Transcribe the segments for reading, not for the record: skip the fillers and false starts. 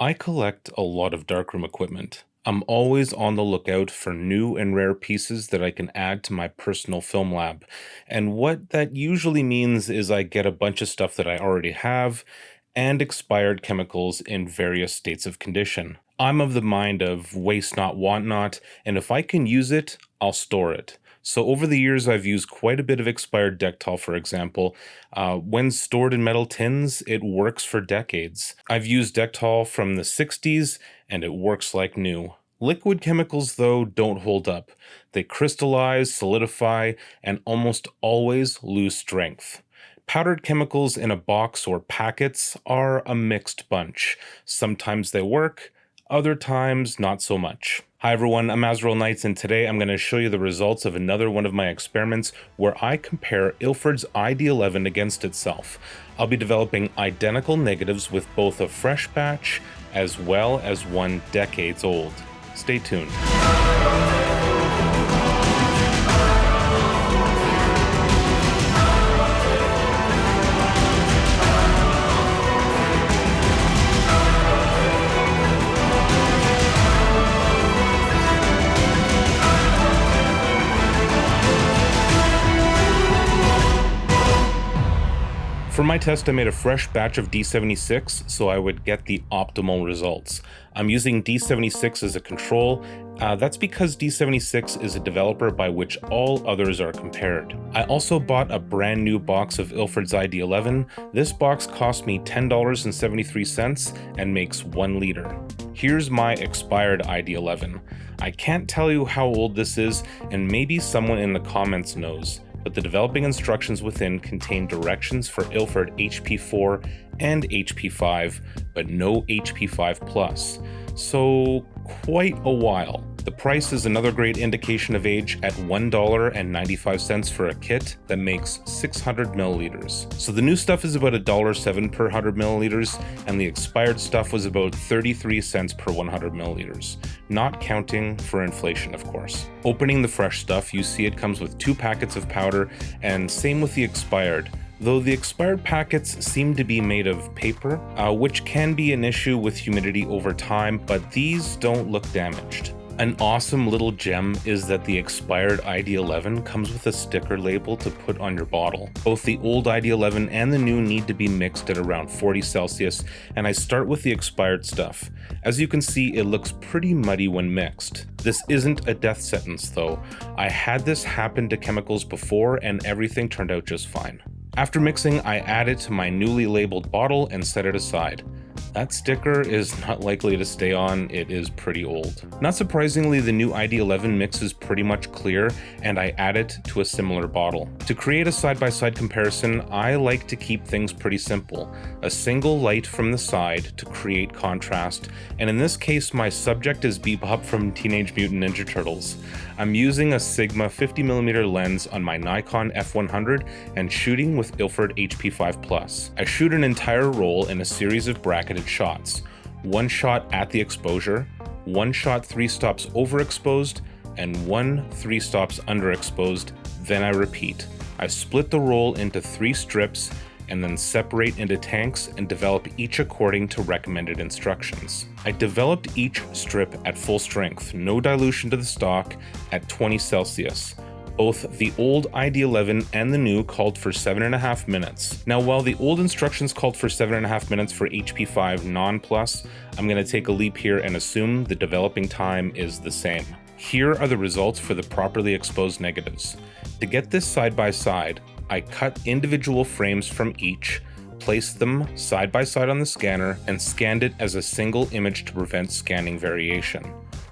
I collect a lot of darkroom equipment. I'm always on the lookout for new and rare pieces that I can add to my personal film lab. And what that usually means is I get a bunch of stuff that I already have and expired chemicals in various states of condition. I'm of the mind of waste not, want not, and if I can use it, I'll store it. So over the years, I've used quite a bit of expired Dektol, for example. When stored in metal tins, it works for decades. I've used Dektol from the 60s, and it works like new. Liquid chemicals, though, don't hold up. They crystallize, solidify, and almost always lose strength. Powdered chemicals in a box or packets are a mixed bunch. Sometimes they work, other times not so much. Hi everyone, I'm Azriel, and today I'm going to show you the results of another one of my experiments where I compare Ilford's ID11 against itself. I'll be developing identical negatives with both a fresh batch as well as one decades old. Stay tuned. For my test, I made a fresh batch of D76 so I would get the optimal results. I'm using D76 as a control. That's because D76 is a developer by which all others are compared. I also bought a brand new box of Ilford's ID11. This box cost me $10.73 and makes 1 liter. Here's my expired ID11. I can't tell you how old this is, and maybe someone in the comments knows, but the developing instructions within contain directions for Ilford HP4 and HP5, but no HP5+. So quite a while. The price is another great indication of age at $1.95 for a kit that makes 600 milliliters. So the new stuff is about $1.07 per 100 milliliters, and the expired stuff was about 33 cents per 100 milliliters, not counting for inflation, of course. Opening the fresh stuff, you see it comes with 2 packets of powder, and same with the expired. Though the expired packets seem to be made of paper, which can be an issue with humidity over time, but these don't look damaged. An awesome little gem is that the expired ID11 comes with a sticker label to put on your bottle. Both the old ID11 and the new need to be mixed at around 40 Celsius, and I start with the expired stuff. As you can see, it looks pretty muddy when mixed. This isn't a death sentence though. I had this happen to chemicals before and everything turned out just fine. After mixing, I add it to my newly labeled bottle and set it aside. That sticker is not likely to stay on, it is pretty old. Not surprisingly, the new ID11 mix is pretty much clear, and I add it to a similar bottle. To create a side-by-side comparison, I like to keep things pretty simple. A single light from the side to create contrast, and in this case my subject is Bebop from Teenage Mutant Ninja Turtles. I'm using a Sigma 50mm lens on my Nikon f100 and shooting with Ilford HP5+. I shoot an entire roll in a series of bracketed shots. 1 shot at the exposure, 1 shot 3 stops overexposed, and 1 3 stops underexposed, then I repeat. I split the roll into 3 strips and then separate into tanks and develop each according to recommended instructions. I developed each strip at full strength, no dilution to the stock, at 20 Celsius. Both the old ID11 and the new called for 7.5 minutes. Now, while the old instructions called for 7.5 minutes for HP5 non-plus, I'm going to take a leap here and assume the developing time is the same. Here are the results for the properly exposed negatives. To get this side by side, I cut individual frames from each, placed them side by side on the scanner, and scanned it as a single image to prevent scanning variation.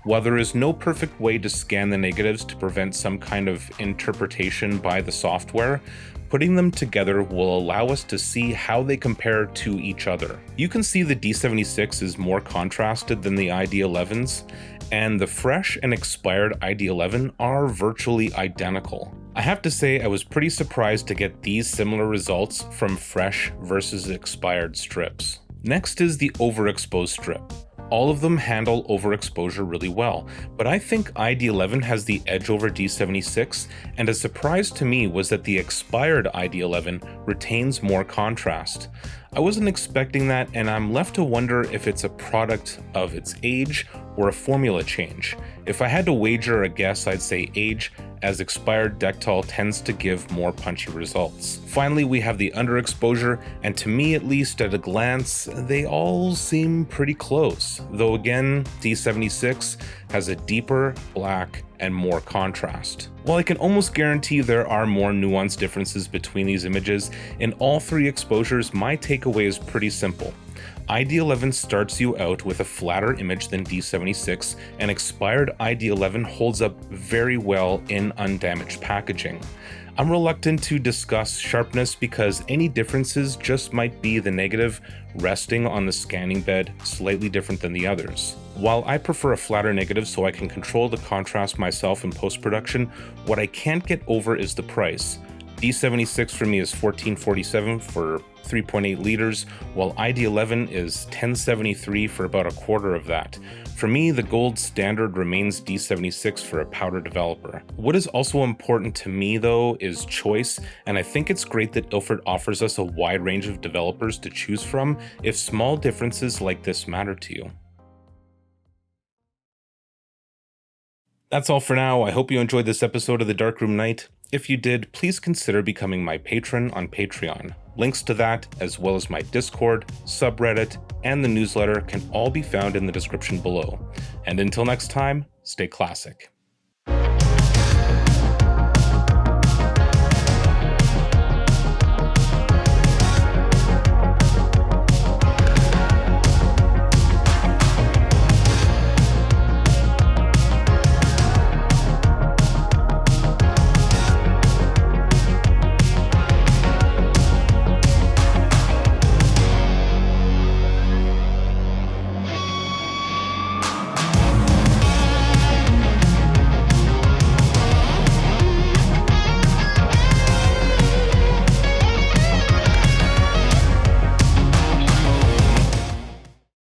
While there is no perfect way to scan the negatives to prevent some kind of interpretation by the software, putting them together will allow us to see how they compare to each other. You can see the D76 is more contrasted than the ID11s, and the fresh and expired ID11 are virtually identical. I have to say I was pretty surprised to get these similar results from fresh versus expired strips. Next is the overexposed strip. All of them handle overexposure really well, but I think ID11 has the edge over D76, and a surprise to me was that the expired ID11 retains more contrast. I wasn't expecting that, and I'm left to wonder if it's a product of its age or a formula change. If I had to wager a guess, I'd say age, as expired Dectol tends to give more punchy results. Finally, we have the underexposure, and to me at least at a glance, they all seem pretty close. Though again, D76 has a deeper black and more contrast. While I can almost guarantee there are more nuanced differences between these images, in all three exposures, my takeaway is pretty simple. ID11 starts you out with a flatter image than D76, and expired ID11 holds up very well in undamaged packaging. I'm reluctant to discuss sharpness because any differences just might be the negative resting on the scanning bed slightly different than the others. While I prefer a flatter negative so I can control the contrast myself in post-production, what I can't get over is the price. D76 for me is $14.47 for 3.8 liters, while ID11 is $10.73 for about a quarter of that. For me, the gold standard remains D76 for a powder developer. What is also important to me though is choice, and I think it's great that Ilford offers us a wide range of developers to choose from if small differences like this matter to you. That's all for now. I hope you enjoyed this episode of The Darkroom Night. If you did, please consider becoming my patron on Patreon. Links to that, as well as my Discord, subreddit, and the newsletter can all be found in the description below. And until next time, stay classic.